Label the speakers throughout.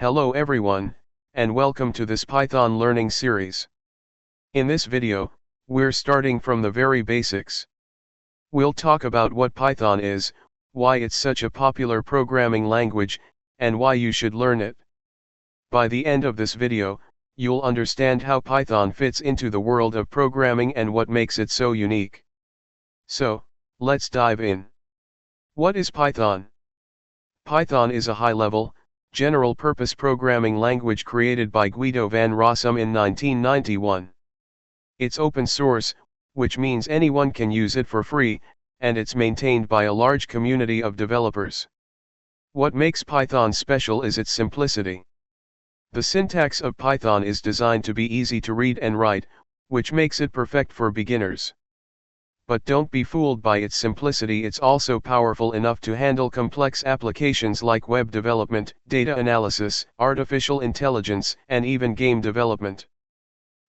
Speaker 1: Hello everyone, and welcome to this Python learning series. In this video, we're starting from the very basics. We'll talk about what Python is, why it's such a popular programming language, and why you should learn it. By the end of this video, you'll understand how Python fits into the world of programming and what makes it so unique. So, let's dive in. What is Python? Python is a high-level, general-purpose programming language created by Guido van Rossum in 1991. It's open source, which means anyone can use it for free, and it's maintained by a large community of developers. What makes Python special is its simplicity. The syntax of Python is designed to be easy to read and write, which makes it perfect for beginners. But don't be fooled by its simplicity, it's also powerful enough to handle complex applications like web development, data analysis, artificial intelligence, and even game development.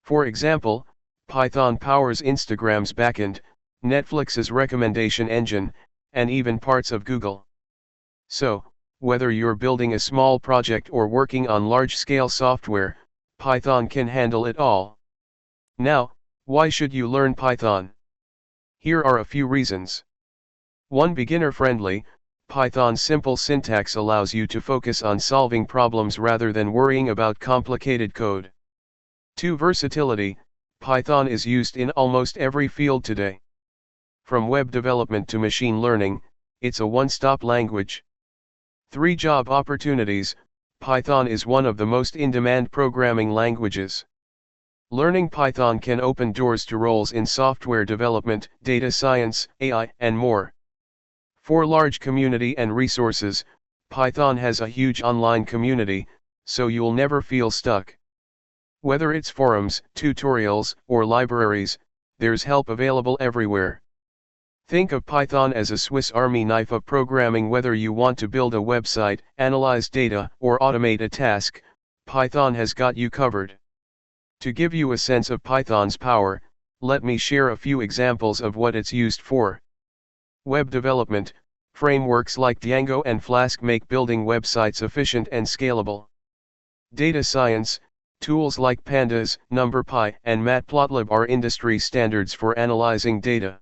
Speaker 1: For example, Python powers Instagram's backend, Netflix's recommendation engine, and even parts of Google. So, whether you're building a small project or working on large-scale software, Python can handle it all. Now, why should you learn Python? Here are a few reasons. 1. Beginner-friendly, Python's simple syntax allows you to focus on solving problems rather than worrying about complicated code. 2. Versatility, Python is used in almost every field today. From web development to machine learning, it's a one-stop language. 3. Job opportunities, Python is one of the most in-demand programming languages. Learning Python can open doors to roles in software development, data science, AI, and more. 4. Large community and resources, Python has a huge online community, so you'll never feel stuck. Whether it's forums, tutorials, or libraries, there's help available everywhere. Think of Python as a Swiss Army knife of programming. Whether you want to build a website, analyze data, or automate a task, Python has got you covered. To give you a sense of Python's power, let me share a few examples of what it's used for. Web development, frameworks like Django and Flask make building websites efficient and scalable. Data science, tools like Pandas, NumPy, and Matplotlib are industry standards for analyzing data.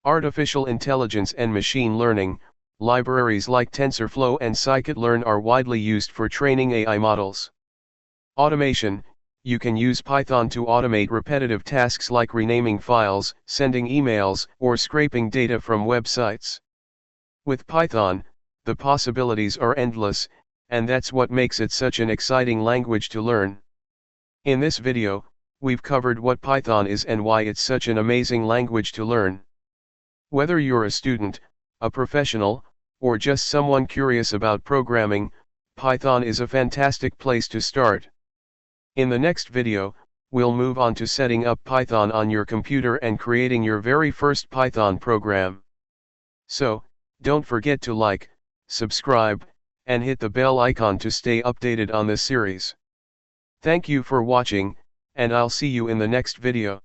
Speaker 1: Artificial intelligence and machine learning, libraries like TensorFlow and Scikit-learn are widely used for training AI models. Automation, you can use Python to automate repetitive tasks like renaming files, sending emails, or scraping data from websites. With Python, the possibilities are endless, and that's what makes it such an exciting language to learn. In this video, we've covered what Python is and why it's such an amazing language to learn. Whether you're a student, a professional, or just someone curious about programming, Python is a fantastic place to start. In the next video, we'll move on to setting up Python on your computer and creating your very first Python program. So, don't forget to like, subscribe, and hit the bell icon to stay updated on this series. Thank you for watching, and I'll see you in the next video.